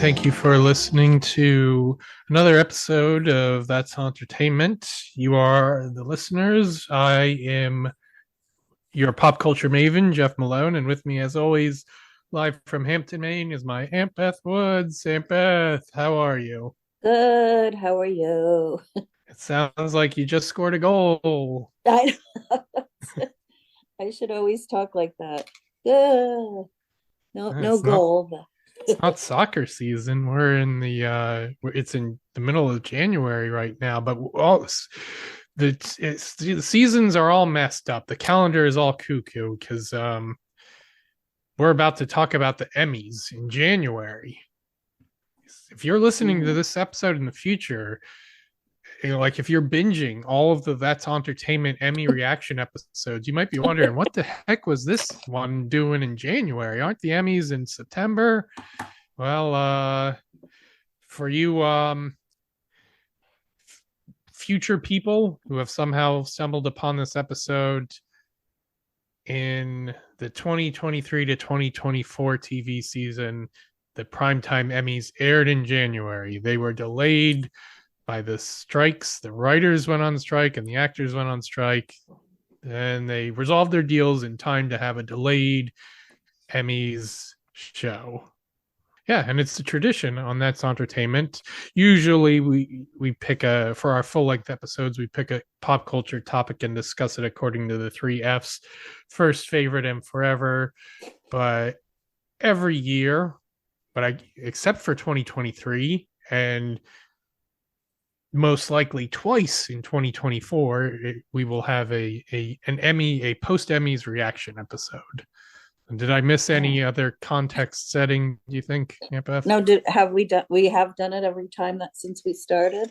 thank you for listening to another episode of That's Entertainment. You are the listeners. I am your pop culture maven, Jeff Malone, and with me, as always, live from Hampton, Maine, is my Aunt Beth Woods. Aunt Beth, how are you? Good. How are you? It sounds like you just scored a goal. I I should always talk like that. Good. No, no It's not goal. it's not soccer season. We're in it's in the middle of January right now, but all the seasons are all messed up. The calendar is all cuckoo because we're about to talk about the Emmys in January. If you're listening to Mm. this episode in the future, like if you're binging all of the That's Entertainment Emmy reaction episodes, you might be wondering what the heck was this one doing in January? Aren't the Emmys in September? Well, for you future people who have somehow stumbled upon this episode in the 2023 to 2024 TV season, the primetime Emmys aired in January. They were delayed by the strikes. The writers went on strike and the actors went on strike. And they resolved their deals in time to have a delayed Emmys show. Yeah, and it's the tradition on That's Entertainment. Usually we pick a for our full length episodes, we pick a pop culture topic and discuss it according to the three F's: first, favorite, and forever. But every year, except for 2023 and most likely twice in 2024, we will have a post Emmys reaction episode. Did I miss Oh. any other context setting, do you think, Aunt Beth? No, have we done? We have done it every time that since we started.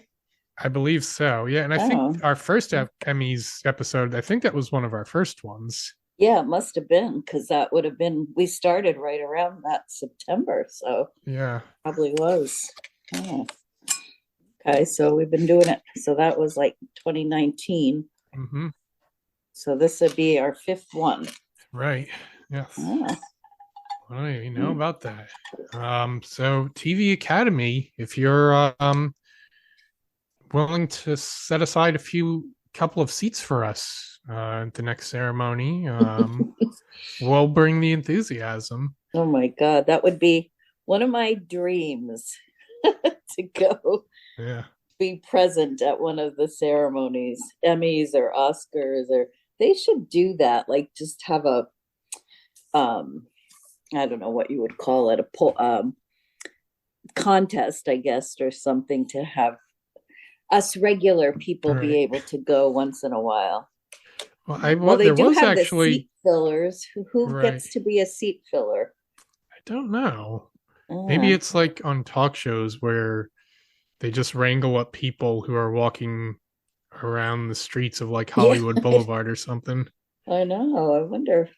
I believe so. Yeah, and I think Oh, our first Emmys episode, I think that was one of our first ones. yeah, it must have been because that would have been. We started right around that September, so Yeah. probably was. Oh, okay, so we've been doing it. So that was like 2019. Mm-hmm. So this would be our fifth one. Right. Yes. Oh. Well, you know Mm. about that. So TV Academy, if you're willing to set aside a couple of seats for us at the next ceremony, we'll bring the enthusiasm. Oh my God, that would be one of my dreams to go Yeah. be present at one of the ceremonies, Emmys or Oscars, or they should do that. Like just have a, um, I don't know what you would call it, contest, I guess, or something to have us regular people be Right. able to go once in a while. Well, Well, they there do was have the actually seat fillers. Who right. gets to be a seat filler? I don't know. Maybe Uh, it's like on talk shows where they just wrangle up people who are walking around the streets of like yeah, Hollywood Boulevard or something. I know. I wonder.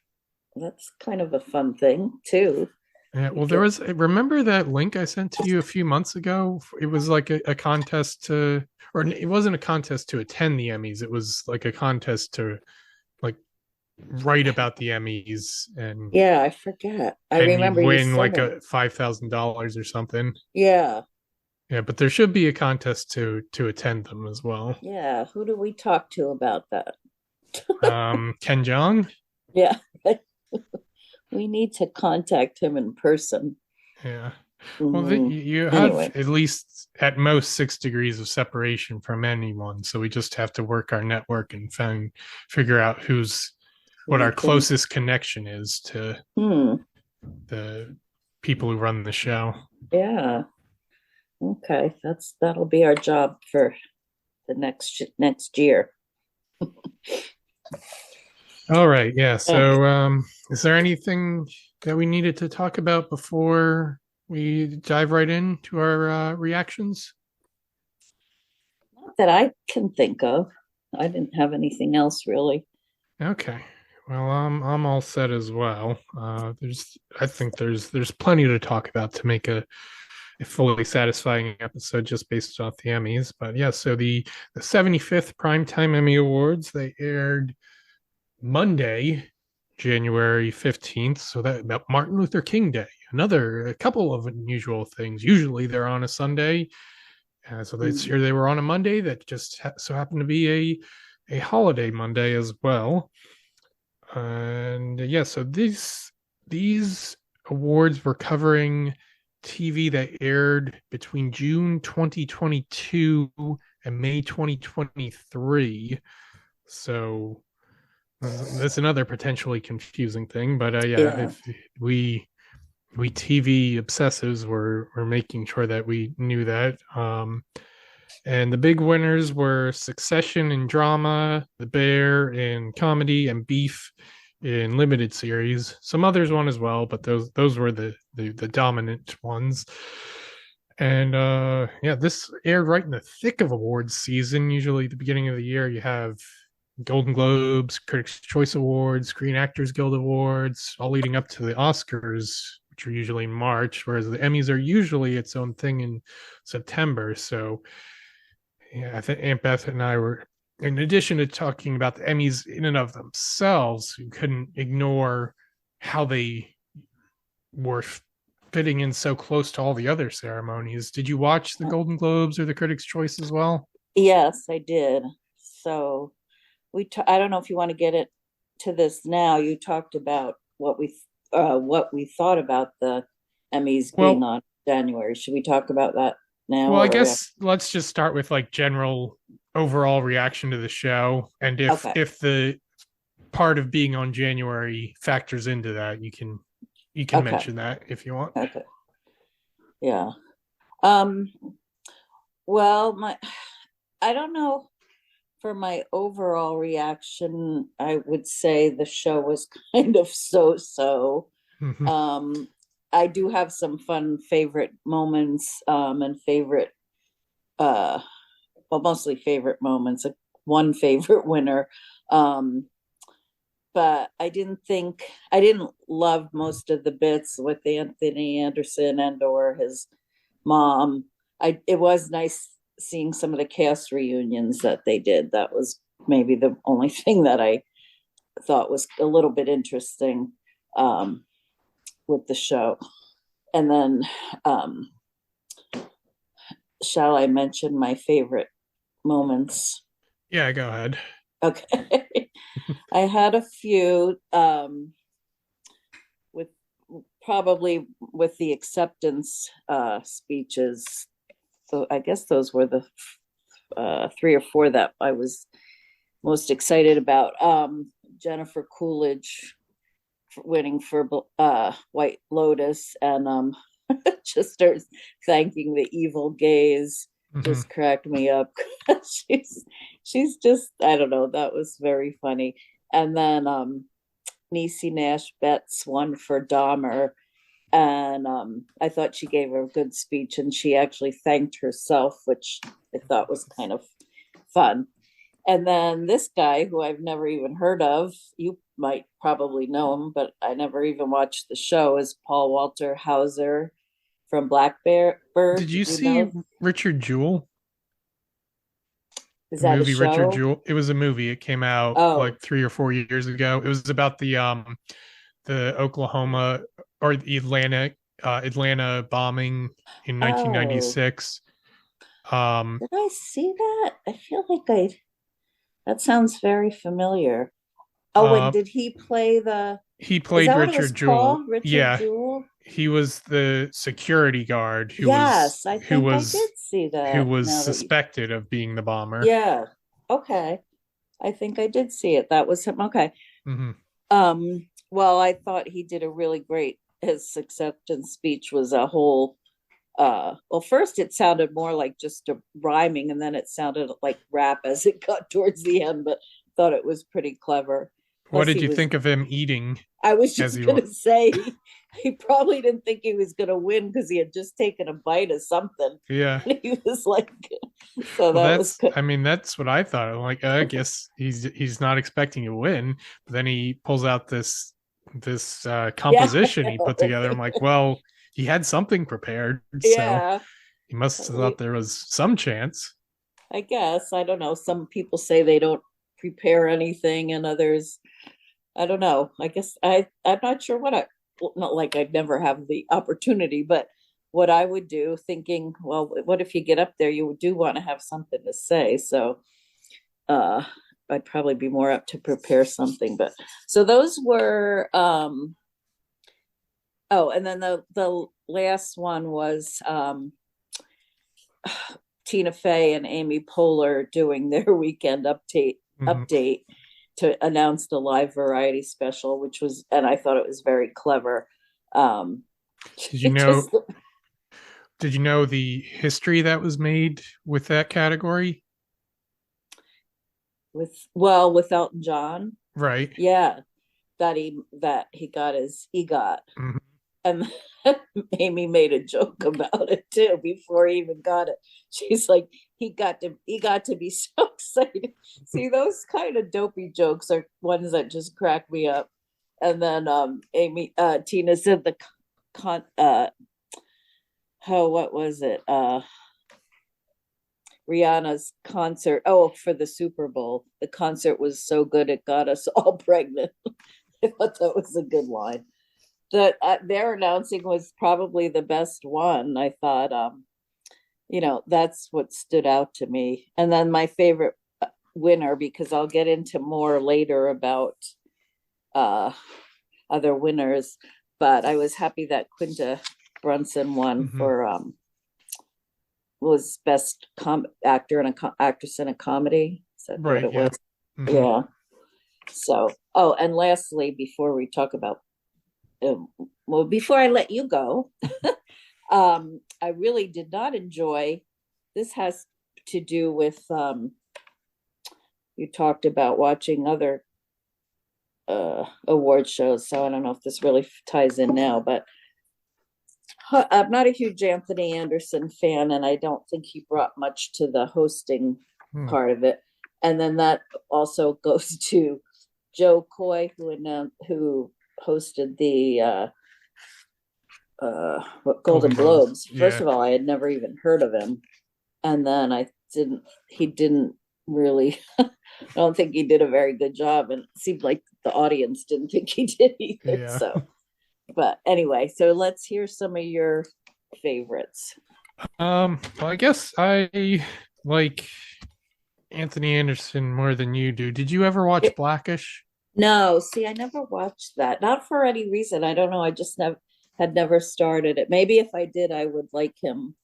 That's kind of a fun thing too. Yeah, You well, there get was. Remember that link I sent to you a few months ago? It was like a contest to, or it wasn't a contest to attend the Emmys. It was like a contest to like write about the Emmys, Yeah, I forget. I and you'd remember you win sent like it. a $5,000 or something. Yeah, Yeah, but there should be a contest to attend them as well. yeah. Who do we talk to about that? Ken Jeong. Yeah, we need to contact him in person. Yeah. Well, Hmm. you have Anyway, at least at most 6 degrees of separation from anyone, so we just have to work our network and figure out what we our can. closest connection is to Hmm. the people who run the show. Yeah. Okay. That'll be our job for the next year. All right, yeah. Okay. So, is there anything that we needed to talk about before we dive right into our reactions? Not that I can think of. I didn't have anything else really. Okay. Well, I'm all set as well. I think there's plenty to talk about to make a fully satisfying episode just based off the Emmys. But yeah, so the 75th Primetime Emmy Awards, they aired Monday, January 15th. So that about Martin Luther King Day. a couple of unusual things. Usually they're on a Sunday, so this Mm. year they were on a Monday that just so happened to be a holiday Monday as well. And yeah, so these awards were covering TV that aired between June 2022 and May 2023. So that's another potentially confusing thing, but yeah, Yeah. if we TV obsessives were making sure that we knew that. And the big winners were Succession in drama, The Bear in comedy, and Beef in limited series. Some others won as well, but those were the dominant ones. And yeah, this aired right in the thick of awards season. Usually, the beginning of the year, you have Golden Globes, Critics' Choice Awards, Screen Actors Guild Awards, all leading up to the Oscars, which are usually in March, whereas the Emmys are usually its own thing in September. So yeah, I think Aunt Beth and I were, in addition to talking about the Emmys in and of themselves, we couldn't ignore how they were fitting in so close to all the other ceremonies. Did you watch the Golden Globes or the Critics' Choice as well? Yes, I did. So I don't know if you want to get it to this now. You talked about what we thought about the Emmys being Well, on January. Should we talk about that now well, I or guess let's just start with like general overall reaction to the show, and okay. if the part of being on January factors into that, you can Okay. mention that if you want. Okay. Yeah. Um, well, my I don't know, for my overall reaction, I would say the show was kind of so-so. Mm-hmm. Um, I do have some fun favorite moments, and favorite, uh, well, mostly favorite moments, one favorite winner. Um, but I didn't love most of the bits with Anthony Anderson and or his mom. It was nice seeing some of the cast reunions that they did. That was maybe the only thing that I thought was a little bit interesting, um, with the show. And then, um, shall I mention my favorite moments? Yeah, go ahead. Okay. I had a few, with probably with the acceptance speeches. So I guess those were the three or four that I was most excited about. Jennifer Coolidge winning for White Lotus, and just starts thanking the evil gays. Mm-hmm. Just cracked me up. she's she's just, I don't know. That was very funny. And then Niecy Nash Betts won for Dahmer, and I thought she gave a good speech, and she actually thanked herself, which I thought was kind of fun. And then this guy who I've never even heard of, you might probably know him, but I never even watched the show, is Paul Walter Hauser from Did Blackbird. you You know, see Richard Jewell? is The that a movie Richard show? Jewell. It was a movie. It came out Oh, like 3 or 4 years ago. It was about the Oklahoma or the Atlanta bombing in oh, 1996. Um, did I see that? I feel like that sounds very familiar. Oh, and uh, did he play the, he is played that what it was, Richard Jewell. Paul? Richard Yeah, Jewell? he was the security guard Yes, I who think I was did see that now that you, suspected of being the bomber. yeah. Okay. I think I did see it. That was him. Okay. Mm-hmm. Well, I thought he did a really great, his acceptance speech was a whole, well, first it sounded more like just a rhyming, and then it sounded like rap as it got towards the end, but thought it was pretty clever. What Plus did he you was, think of him eating I was as just he? gonna say, he probably didn't think he was gonna win because he had just taken a bite of something. Yeah. And he was like, so Well, that was good. I mean, that's what I thought. I'm like, I guess he's not expecting to win, but then he pulls out this Yeah, composition he put together. I'm like, well, he had something prepared, so yeah. he must have thought We, there was some chance. I guess, I don't know. Some people say they don't prepare anything, and others, I don't know. I guess I'm not sure what not like I'd never have the opportunity, but what I would do, thinking, well, what if you get up there, you do want to have something to say. So uh I'd probably be more up to prepare something. But so those were oh, and then the last one was Tina Fey and Amy Poehler doing their weekend Mhm. update to announce the live variety special, which was, and I thought it was very clever. Um, Did you know? just Did you know the history that was made with that category? with Elton John, Right. yeah, that he got his EGOT, Mhm. and Amy made a joke about it too before he even got it. She's like, he got to be so excited. See, those kind of dopey jokes are ones that just crack me up. And then Tina said the con oh, what was it? Rihanna's concert. Oh, for the Super Bowl. The concert was so good it got us all pregnant. I thought that was a good line. That their announcing was probably the best one. I thought, that's what stood out to me. And then my favorite winner, because I'll get into more later about uh, other winners, but I was happy that Quinta Brunson won Mhm. for was best actor and actress in a comedy. Is that what Right. it was? Yeah. Mhm. Yeah. So, oh, and lastly, before we talk about, well, before I let you go, I really did not enjoy. This has to do with you talked about watching other award shows, so I don't know if this really ties in now, but I'm not a huge Anthony Anderson fan, and I don't think he brought much to the hosting Hmm. part of it. And then that also goes to Joe Coy, who hosted the Golden Golden Globes. Globes. First Yeah. of all, I had never even heard of him, and then I didn't. He didn't really. I don't think he did a very good job, and it seemed like the audience didn't think he did either. Yeah. So, but anyway, so let's hear some of your favorites. Well, I guess I like Anthony Anderson more than you do. Did you ever watch Blackish? No, see, I never watched that. Not for any reason. I don't know. I just never started it. Maybe if I did, I would like him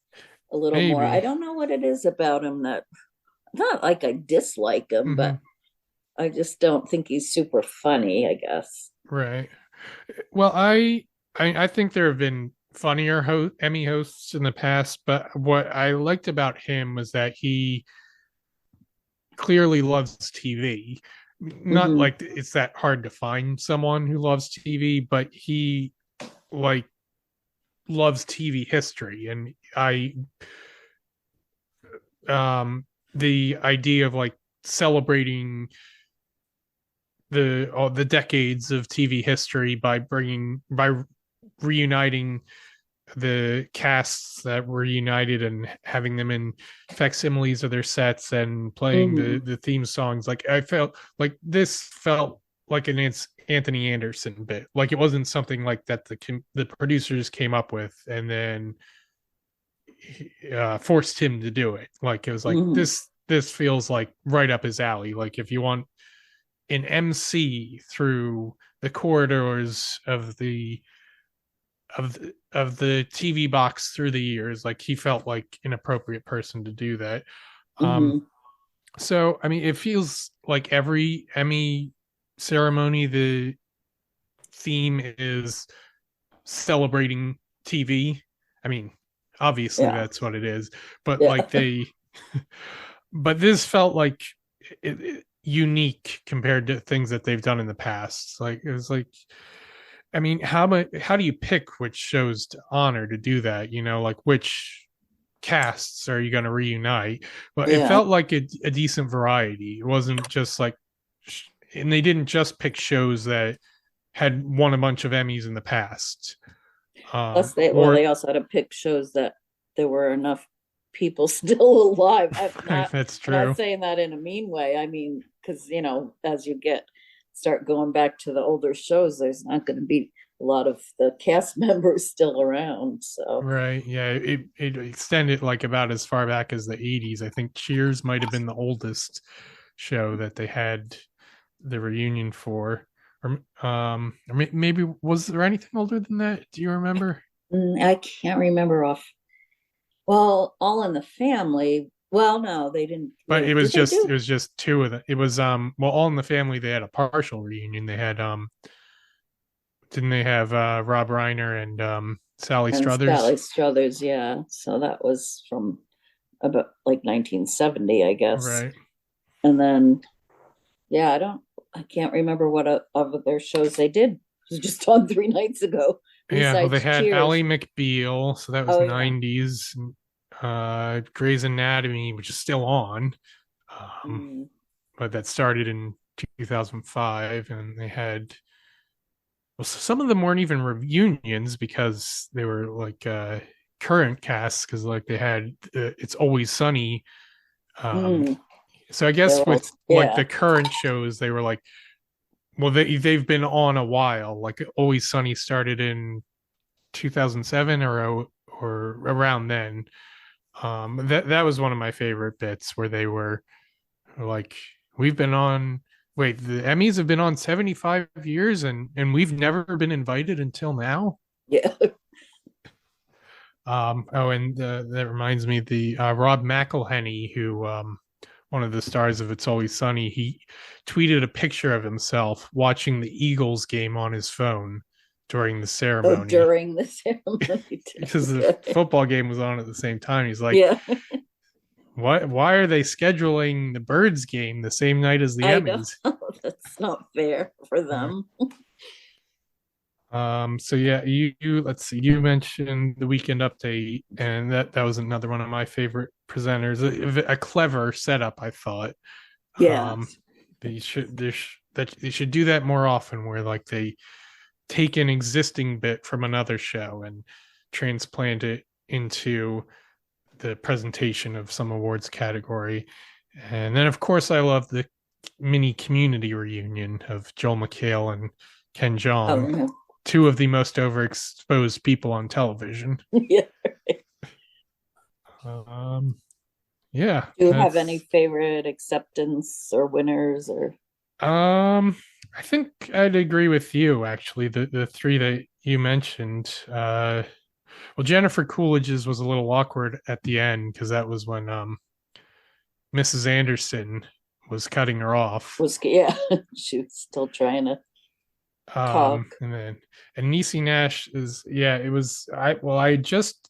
a little more. I Maybe. don't know what it is about him that, not like I dislike him, Hmm. but I just don't think he's super funny, I guess. Right. Well, I think there have been funnier Emmy hosts in the past, but what I liked about him was that he clearly loves TV. Not Mm-hmm. like it's that hard to find someone who loves TV, but he like loves TV history, and I the idea of like celebrating the all the decades of TV history by reuniting the casts that were united and having them in facsimiles of their sets and playing Mm-hmm. the theme songs. Like I felt like this felt like an Anthony Anderson bit. Like it wasn't something like that the producers came up with and then forced him to do it. Like it was like Mm-hmm. this feels like right up his alley. Like if you want an MC through the corridors of the TV box through the years. Like he felt like an appropriate person to do that. Um, Mm-hmm. so I mean, it feels like every Emmy ceremony, the theme is celebrating TV. I mean, obviously Yeah. that's what it is, but Yeah. like but this felt like unique compared to things that they've done in the past. Like it was like I mean, how do you pick which shows to honor to do that? You know, like which casts are you going to reunite? But it Yeah. felt like a decent variety. It wasn't just like, and they didn't just pick shows that had won a bunch of Emmys in the past. Plus, they Or also had to pick shows that there were enough people still alive. that's I'm not true. saying that in a mean way. I mean, because as you start going back to the older shows, there's not going to be a lot of the cast members still around. So Right. Yeah. It extended like about as far back as the 80s. I think Cheers might have been the oldest show that they had the reunion for. Or maybe was there anything older than that? Do you remember? I can't remember off. Well, All in the Family. Well, no, they didn't. But Wait, did they it do? was just two of them. It was well, All in the Family they had a partial reunion. They had didn't they have Rob Reiner and Sally And Struthers? Sally Struthers, yeah. So that was from about like 1970, I guess. Right. And then, yeah, I can't remember what of their shows they did. It was just on 3 nights ago, Yeah, well, they besides had Ally Cheers. McBeal, so that was Oh, yeah. 90s. Grey's Anatomy, which is still on, Mm. but that started in 2005, and they had well, some of them weren't even reunions because they were like current casts because like they had It's Always Sunny. Um, Mm. so I They're guess all, with like yeah. the current shows, they were like, well, they've been on a while. Like Always Sunny started in 2007 or around then. That was one of my favorite bits where they were like, we've been on. Wait, the Emmys have been on 75 years and we've never been invited until now. Yeah. Oh, and that reminds me, the Rob McElhenney, who one of the stars of It's Always Sunny, he tweeted a picture of himself watching the Eagles game on his phone during the Oh, ceremony during the ceremony. because the Okay. football game was on at the same time. He's like, Yeah, why are they scheduling the Birds game the same night as the I know. Emmys? That's not fair for Uh, them. so yeah, you let's see, you mentioned the Weekend Update, and that was another one of my favorite presenters. A clever setup, I thought. Yeah. Um, they should do that more often, where like they take an existing bit from another show and transplant it into the presentation of some awards category. And then, of course, I love the mini community reunion of Joel McHale and Ken Oh, Jeong, yeah. two of the most overexposed people on television. Yeah. Um, yeah, Do you have any that's. favorite acceptance or winners or? I think I'd agree with you. Actually, the three that you mentioned. Well, Jennifer Coolidge's was a little awkward at the end because that was when Mrs. Anderson was cutting her off. Was yeah, she was still trying to talk. And then and Niecy Nash is yeah, it was I just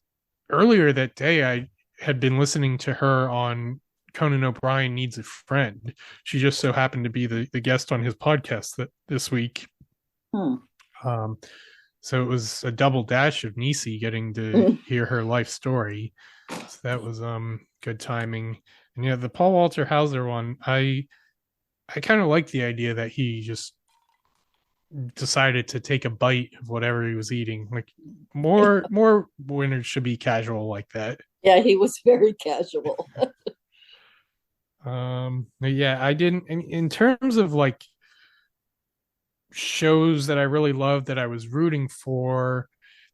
earlier that day I had been listening to her on Conan O'Brien Needs a Friend. She just so happened to be the guest on his podcast that this week. Hmm. Um, so it was a double dash of Niecy getting to hear her life story. So that was good timing. And yeah, the Paul Walter Hauser one, I kind of like the idea that he just decided to take a bite of whatever he was eating. Like more winners should be casual like that. Yeah, he was very casual. Yeah, I didn't in terms of like shows that I really loved that I was rooting for.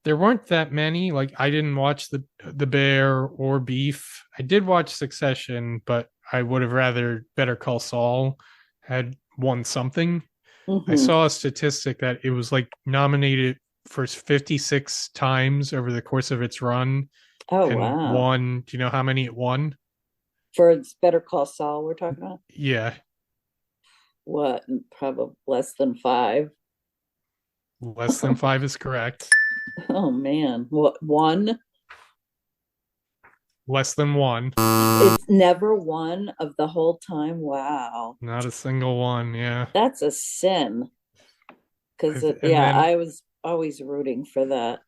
There weren't that many. Like I didn't watch the Bear or Beef. I did watch Succession, but I would have rather Better Call Saul had won something. I Hmm. saw a statistic that it was like nominated for 56 times over the course of its run Oh, and wow. won. Do you know how many it won? For Better Call Saul, we're talking about Yeah, what? Probably less than five. less than five is correct. Oh man, what one? Less than one. It's never one of the whole time. Wow, Not a single one. Yeah. that's a sin. Because And yeah, then I was always rooting for that.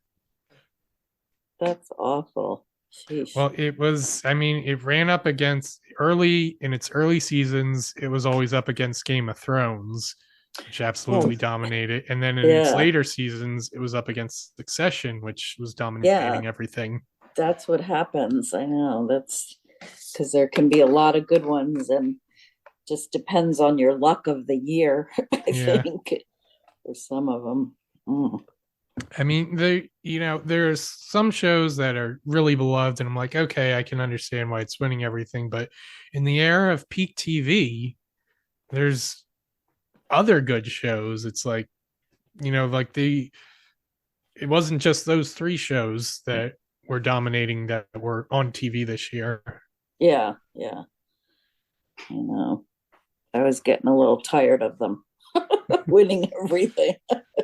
That's awful. Sheesh. well, it was, I mean, it ran up against early in its early seasons, it was always up against Game of Thrones, which Oh, absolutely dominated. And then in its yeah, later seasons, it was up against Succession, which was yeah. dominating everything. That's what happens. I know. That's because there can be a lot of good ones, and just depends on your luck of the year. I Yeah. think for some of them. Mm. I mean, there's some shows that are really beloved, and I'm like, okay, I can understand why it's winning everything. But in the era of peak TV, there's other good shows. It's like, like it wasn't just those three shows that were dominating that were on TV this year. Yeah, yeah, I know. I was getting a little tired of them winning everything.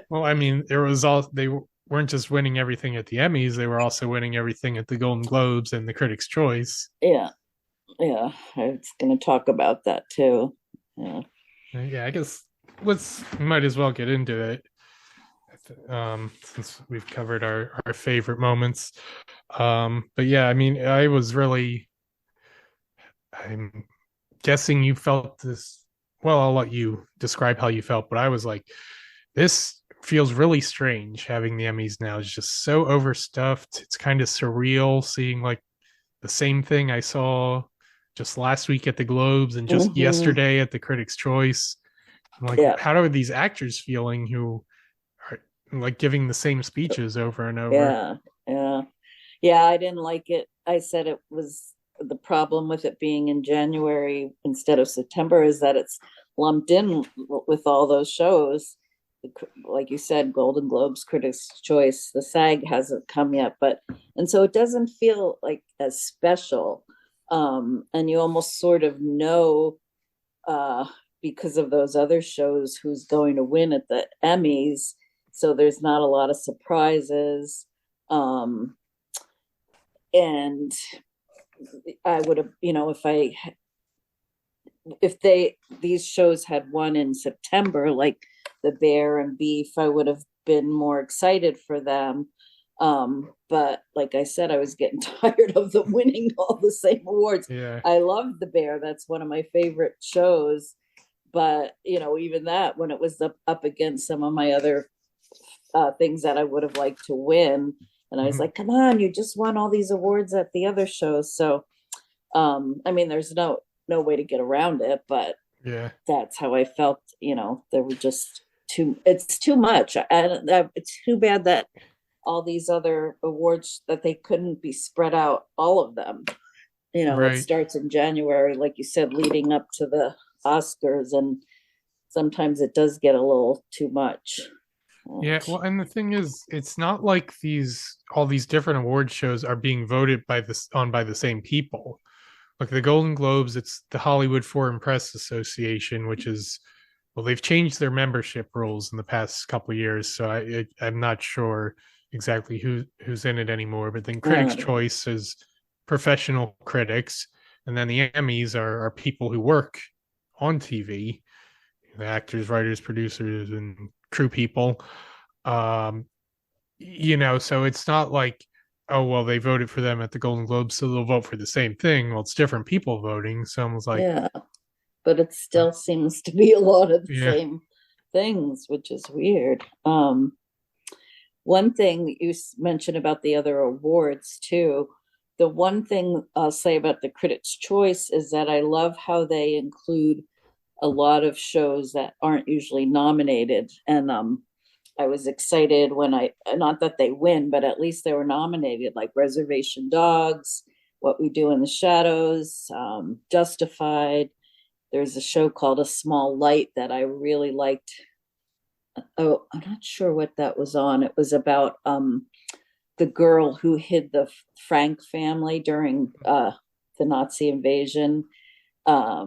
Well, I mean, they weren't just winning everything at the Emmys; they were also winning everything at the Golden Globes and the Critics' Choice. Yeah, yeah. I was going to talk about that too. Yeah. Yeah, I guess we might as well get into it. Since we've covered our favorite moments. But yeah, I mean, I'm guessing you felt this. Well, I'll let you describe how you felt, but I was like, this feels really strange having the Emmys now. It's just so overstuffed. It's kind of surreal seeing like the same thing I saw just last week at the Globes and just Hmm. yesterday at the Critics' Choice. I'm like, Yeah, how are these actors feeling who are like giving the same speeches over and over? yeah, yeah. Yeah, I didn't like it. I said it was the problem with it being in January instead of September is that it's lumped in with all those shows. Like you said, Golden Globes, Critics' Choice, the SAG hasn't come yet, but and so it doesn't feel like as special. And you almost sort of know uh, because of those other shows who's going to win at the Emmys. So there's not a lot of surprises. Um, and I would have, if these shows had won in September, like The Bear and Beef, I would have been more excited for them. But like I said, I was getting tired of them winning all the same awards. Yeah, I love The Bear. That's one of my favorite shows. But even that, when it was up against some of my other things that I would have liked to win, and I was mhm. like, "Come on, you just won all these awards at the other shows." So, I mean, there's no way to get around it, but Yeah, that's how I felt. There were just too. It's too much, and it's too bad that all these other awards that they couldn't be spread out, all of them. It right. starts in January, like you said, leading up to the Oscars, and sometimes it does get a little too much. Yeah, well, and the thing is, it's not like these all these different award shows are being voted by the same people. Like the Golden Globes, it's the Hollywood Foreign Press Association, which is well, they've changed their membership rules in the past couple of years, so I'm not sure exactly who's in it anymore. But then Critics' Uh, Choice is professional critics, and then the Emmys are people who work on TV, the actors, writers, producers, and crew people. Um, so it's not like, oh well, they voted for them at the Golden Globes, so they'll vote for the same thing. Well, it's different people voting. So I was like, yeah, but it still seems to be a lot of the yeah, same things, which is weird. One thing you mentioned about the other awards too. The one thing I'll say about the Critics' Choice is that I love how they include a lot of shows that aren't usually nominated. And I was excited when not that they win, but at least they were nominated, like Reservation Dogs, What We Do in the Shadows, Justified. There's a show called A Small Light that I really liked. Oh, I'm not sure what that was on. It was about the girl who hid the Frank family during the Nazi invasion. Uh,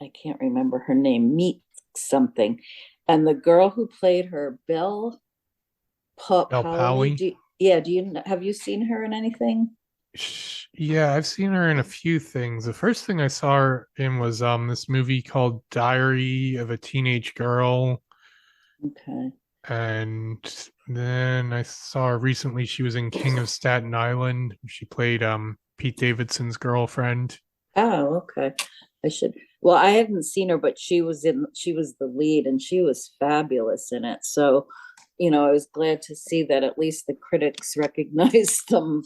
I can't remember her name, Meet something. And the girl who played her, Belle El Powley. Powie. Yeah, have you seen her in anything? Yeah, I've seen her in a few things. The first thing I saw her in was this movie called Diary of a Teenage Girl, Okay. and then I saw her recently. She was in King of Staten Island. She played Pete Davidson's girlfriend. Oh, okay. I should. Well, I hadn't seen her, but she was the lead and she was fabulous in it. So, I was glad to see that at least the critics recognized some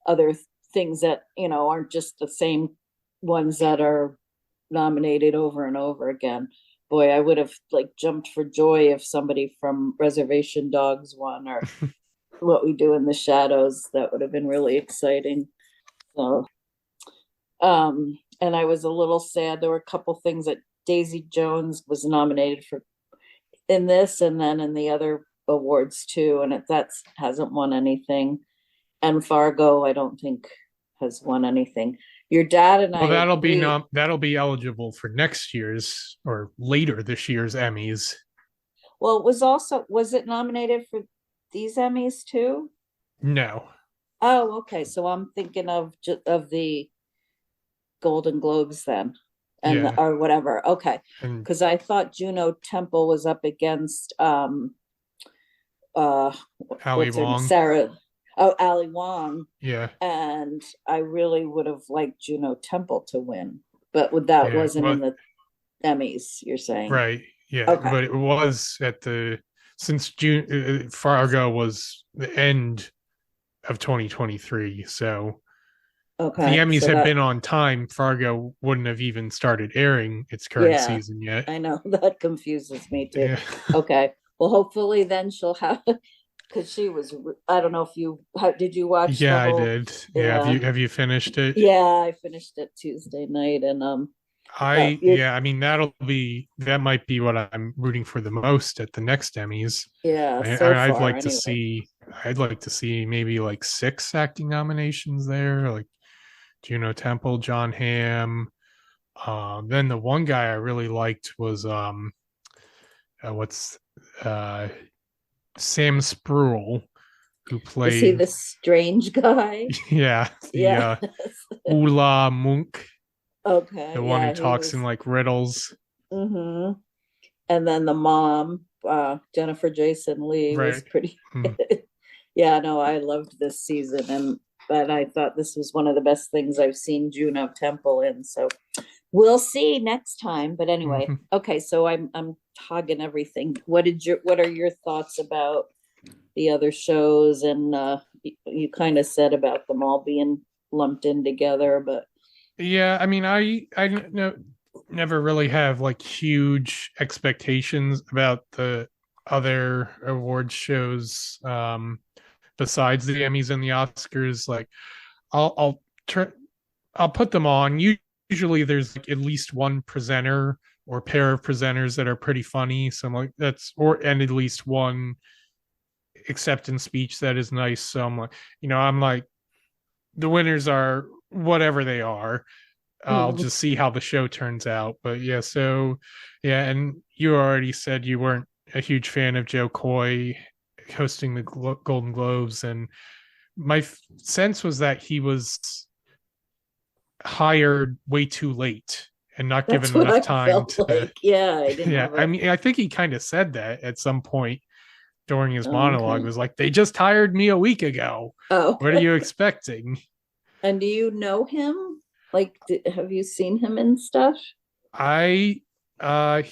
other things that, aren't just the same ones that are nominated over and over again. Boy, I would have like jumped for joy if somebody from Reservation Dogs won, or what we do in the shadows. That would have been really exciting. So, and I was a little sad. There were a couple things that Daisy Jones was nominated for in this, and then in the other awards too, and that hasn't won anything. And Fargo, I don't think has won anything. Your dad and Well, I agree. that'll be eligible for next year's or later this year's Emmys. Well, was it nominated for these Emmys too? No. Oh, okay. So I'm thinking of the Golden Globes then, and Yeah. or whatever. Okay, And because I thought Juno Temple was up against uh Ali what's her name, Wong. Sarah, oh, Ali Wong, Yeah. and I really would have liked Juno Temple to win, but that Yeah. wasn't Well, in the Emmys. You're saying right. Yeah. okay, But it was at the since June Fargo was the end of 2023. So if the okay. Emmys So had that been on time, Fargo wouldn't have even started airing its current yeah, season yet. I know that confuses me too. Yeah. Okay, well, hopefully then she'll have because she was. I don't know if did you watch the Yeah, I whole? did. Yeah, Yeah, have you finished it? yeah, I finished it Tuesday night, and you're I mean that might be what I'm rooting for the most at the next Emmys. yeah, so I'd far like to anyway. see maybe like six acting nominations there, like Juno Temple, John Hamm. Then the one guy I really liked was what's uh Sam Spruill, who Is he played the strange guy? yeah, the Yeah. Ula Munk, the Okay, one who yeah, he talks in was. like riddles. Hmm. And then the mom, Jennifer Jason Lee, was Right. pretty. Hmm. Yeah, no, I loved this season, and but I thought this was one of the best things I've seen Juno Temple in. So we'll see next time. But anyway, Mhm. okay, so I'm hogging everything. What are your thoughts about the other shows? And you kind of said about them all being lumped in together, but Yeah, I mean, I no, never really have like huge expectations about the other award shows besides the Emmys and the Oscars. Like, I'll turn I'll put them on. Usually, there's like at least one presenter or pair of presenters that are pretty funny. So I'm like, that's or and at least one acceptance speech that is nice. So I'm like, I'm like the winners are whatever they are. I'll mm, just see how the show turns out. But yeah, so yeah, and you already said you weren't a huge fan of Joe Coy hosting the Golden Globes, and my sense was that he was hired way too late and not given that's what enough I time felt to. like. Yeah, I didn't Yeah, have I a. mean, I think he kind of said that at some point during his monologue. Okay. Was like, they just hired me a week ago. Oh, What are you expecting? and do you know him? Like, have you seen him and stuff? I I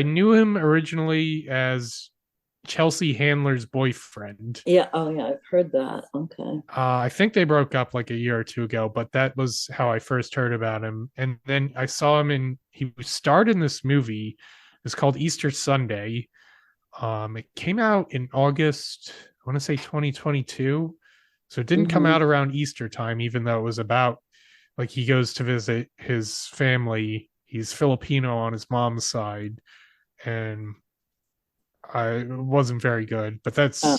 knew him originally as Chelsea Handler's boyfriend. Yeah. Oh, yeah. I've heard that. Okay. I think they broke up like a year or two ago, but that was how I first heard about him. And then I saw him he starred in this movie. It's called Easter Sunday. It came out in August, I want to say 2022. So it didn't come Mm-hmm. out around Easter time, even though it was about like he goes to visit his family. He's Filipino on his mom's side, and I wasn't very good. But That's uh,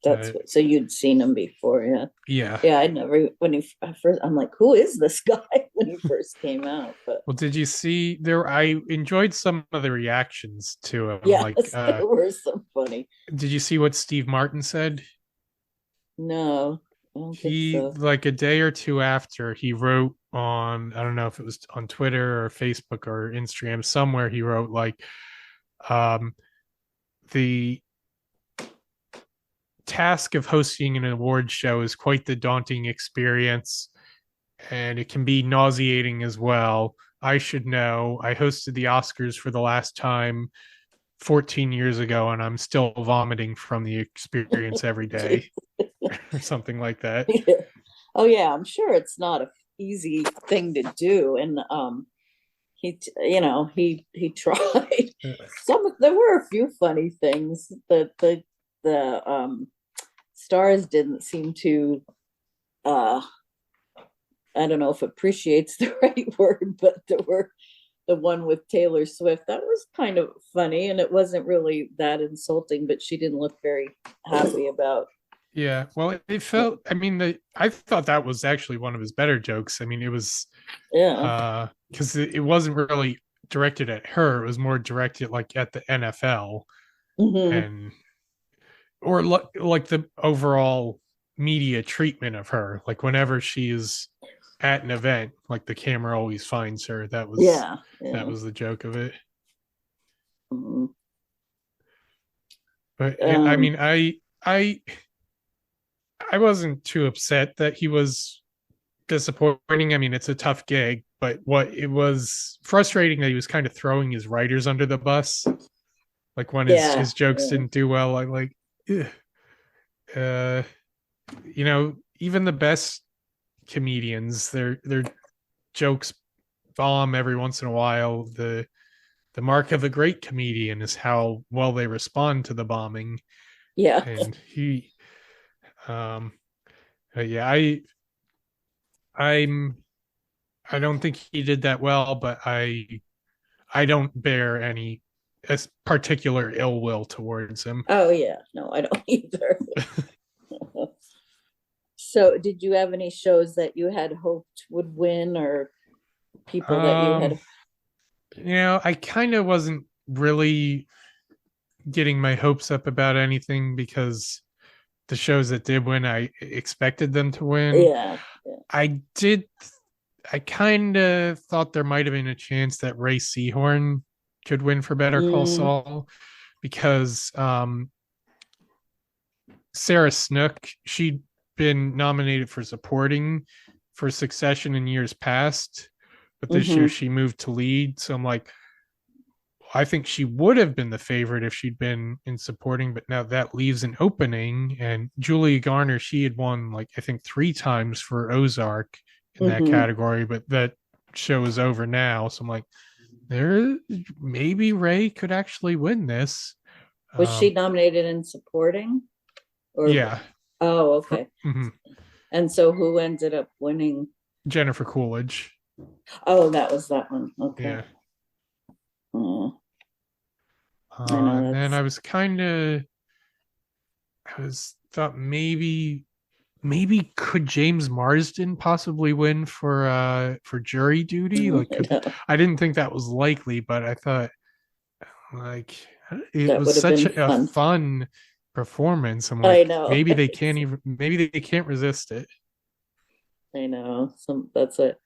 what. So you'd seen him before, yeah. yeah. Yeah, I never when he at first. I'm like, who is this guy when he first came out? But Well, did you see there? I enjoyed some of the reactions to him. yes, Like, there were some funny. did you see what Steve Martin said? No, I don't think He so. like a day or two after he wrote on I don't know if it was on Twitter or Facebook or Instagram somewhere he wrote like um the task of hosting an award show is quite the daunting experience and it can be nauseating as well. I should know. I hosted the Oscars for the last time 14 years ago and I'm still vomiting from the experience every day or something like that. Oh yeah, I'm sure it's not a easy thing to do, and he tried. There were a few funny things. The Stars didn't seem to uh I don't know if appreciates the right word, but there were the one with Taylor Swift. That was kind of funny and it wasn't really that insulting, but she didn't look very happy about Yeah, well, it felt. I mean, I thought that was actually one of his better jokes. I mean, it was yeah. because it wasn't really directed at her. It was more directed like at the NFL Hmm. and or like the overall media treatment of her. Like whenever she is at an event, like the camera always finds her. Yeah. That Yeah. was the joke of it. Mhm. But I Um, mean, I wasn't too upset that he was disappointing. I mean, it's a tough gig, but what it was frustrating that he was kind of throwing his writers under the bus. Like when yeah. his jokes Yeah. didn't do well, I like, uh, even the best comedians, their jokes bomb every once in a while. The mark of a great comedian is how well they respond to the bombing, Yeah. and he, um, yeah, I'm I don't think he did that well, but I don't bear any particular ill will towards him. Oh yeah. No, I don't either. So, did you have any shows that you had hoped would win or people that you Um, had? I kind of wasn't really getting my hopes up about anything because the shows that did win, I expected them to win. Yeah. Yeah. I did. I kind of thought there might have been a chance that Ray Seahorn could win for Better Call Mm, Saul because Sarah Snook, she'd been nominated for supporting for Succession in years past, but this year mm-hmm. she moved to lead. So I'm like, I think she would have been the favorite if she'd been in supporting, but now that leaves an opening. And Julia Garner, she had won like I think 3 times for Ozark in that Mm-hmm. category, but that show is over now. So I'm like, there maybe Ray could actually win this. Was she Um, nominated in supporting? Or yeah, oh, okay. mhm. And so who ended up winning? Jennifer Coolidge. Oh, that was that one. Okay. Yeah. Oh, I know And then that's I was thought maybe could James Marsden possibly win for jury duty? Like I could know I didn't think that was likely, but I thought like it that was would have such been a fun. fun performance. I'm I like know. maybe they can't resist it. I know. Some that's it.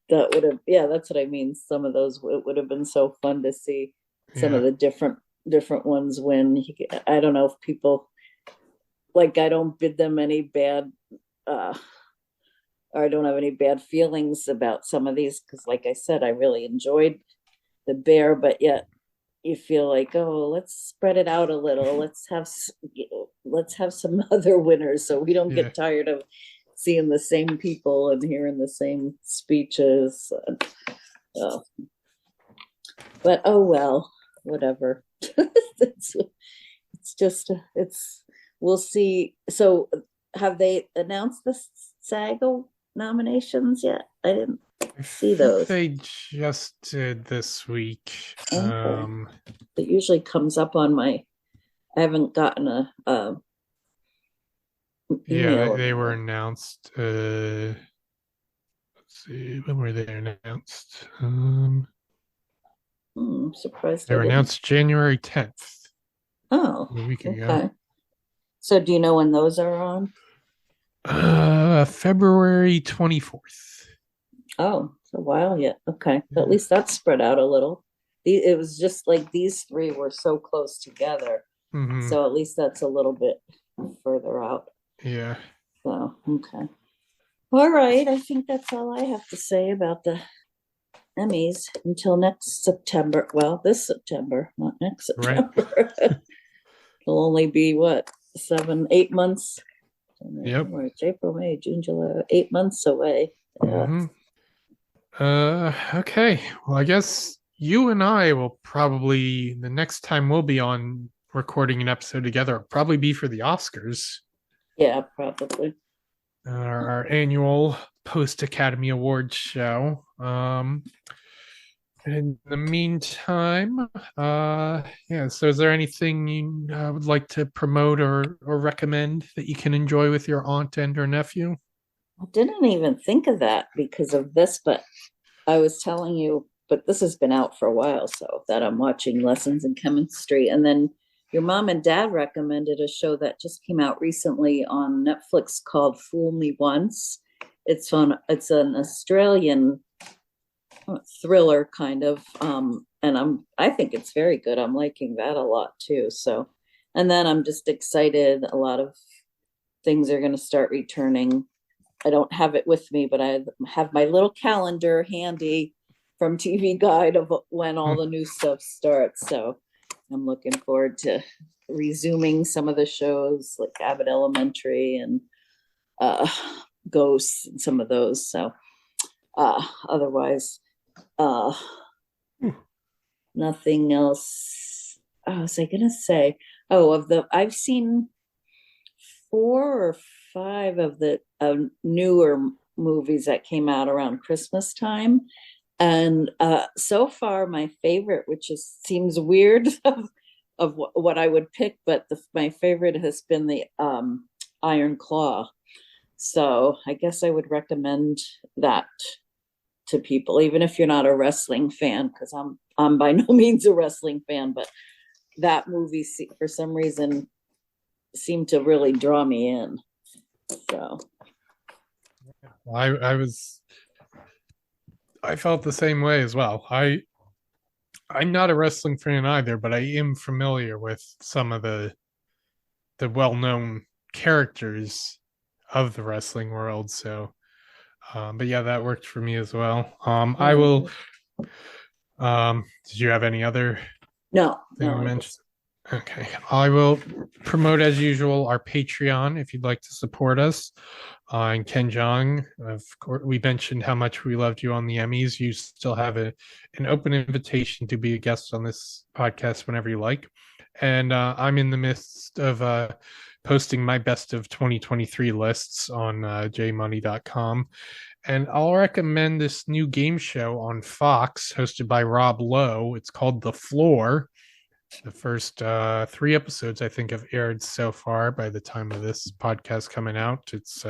That would have yeah, that's what I mean. Some of those it would have been so fun to see some of Yeah. the different ones win. I don't know if people like I don't bid them any bad uh or I don't have any bad feelings about some of these because like I said, I really enjoyed the bear, but yet you feel like, oh, let's spread it out a little. Let's have some other winners so we don't Yeah. get tired of seeing the same people and hearing the same speeches. Uh, but oh well, whatever. It's just it's we'll see. So have they announced the SAG nominations yet? I didn't I see think those. they just did this week. Okay, it usually comes up on my. I haven't gotten a Yeah, email they were about announced. Let's see, when were they announced? it. I'm surprised They I were didn't. announced January 10th, Oh, a week ago. okay. So do you know when those are on? February 24th. Oh, it's a while yet. Okay. At Yeah. least that's spread out a little. It was just like these three were so close together. Hmm. So at least that's a little bit further out. Yeah. So, okay. All right. I think that's all I have to say about the Emmys until next September. Well, this September, not next Right. September. It'll only be what, 7, 8 months? Yep. March, April, May, June, July, 8 months away. Yeah. Hmm. Okay. Well, I guess you and I will probably the next time we'll be on recording an episode together will probably be for the Oscars. Yeah, probably. Our annual post Academy Awards show. In the meantime, yeah. So, is there anything you would like to promote or recommend that you can enjoy with your aunt and her nephew? I didn't even think of that because of this, but I was telling you, but this has been out for a while, so that I'm watching Lessons in Chemistry. And then your mom and dad recommended a show that just came out recently on Netflix called Fool Me Once. It's an Australian thriller kind of, and I think it's very good. I'm liking that a lot too. So, and then I'm just excited. A lot of things are going to start returning. I don't have it with me, but I have my little calendar handy from TV Guide of when all the new stuff starts. So I'm looking forward to resuming some of the shows like Abbott Elementary and uh, Ghosts and some of those. So otherwise, uh, nothing else. Oh, was I gonna say? Oh, I've seen 4 or 5 of the newer movies that came out around Christmas time. And so far, my favorite, which seems weird of what I would pick, but my favorite has been the Iron Claw. So I guess I would recommend that to people, even if you're not a wrestling fan, because I'm by no means a wrestling fan, but that movie for some reason seemed to really draw me in. So I felt the same way as well. I'm not a wrestling fan either, but I am familiar with some of the well-known characters of the wrestling world. So, but yeah, that worked for me as well. I will. Did you have any other no, thing no, to mention? Okay, I will promote as usual our Patreon if you'd like to support us. And Ken Jong, of course, we mentioned how much we loved you on the Emmys. You still have an open invitation to be a guest on this podcast whenever you like. And I'm in the midst of posting my best of 2023 lists on jmoney.com. And I'll recommend this new game show on Fox hosted by Rob Lowe. It's called The Floor. The first 3 episodes, I think, have aired so far by the time of this podcast coming out. It's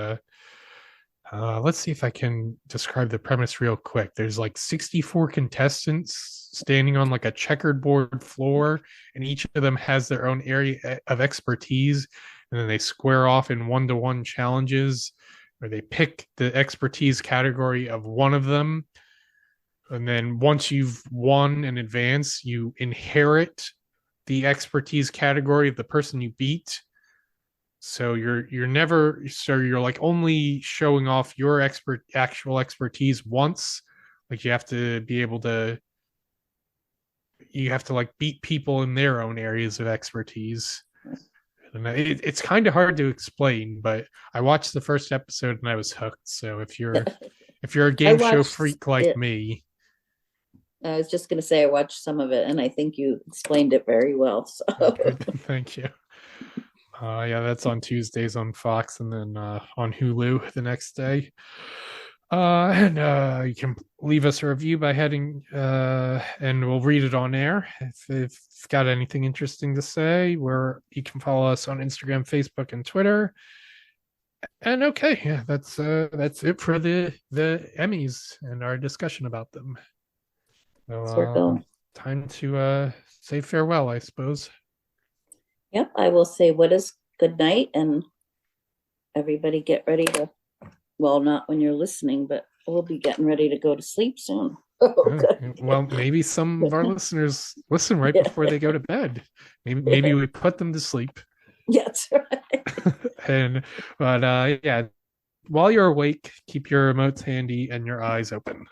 let's see if I can describe the premise real quick. There's like 64 contestants standing on like a checkered board floor, and each of them has their own area of expertise. And then they square off in one-to-one challenges where they pick the expertise category of one of them. And then once you've won and advanced, you inherit the expertise category of the person you beat. So you're like only showing off your actual expertise once. Like you have to like beat people in their own areas of expertise. And it's kind of hard to explain, but I watched the first episode and I was hooked. So if you're a game show freak like me, I was just going to say I watched some of it, and I think you explained it very well. So thank you. Yeah, that's on Tuesdays on Fox, and then on Hulu the next day. And you can leave us a review by heading, and we'll read it on air. If you've got anything interesting to say, you can follow us on Instagram, Facebook, and Twitter. And okay, yeah, that's it for the Emmys and our discussion about them. So time to say farewell, I suppose. Yep, I will say what is good night, and everybody get ready to, well, not when you're listening, but we'll be getting ready to go to sleep soon. Well, maybe some of our listeners listen right before they go to bed. Maybe we put them to sleep. Yeah, that's right. But yeah, while you're awake, keep your remotes handy and your eyes open.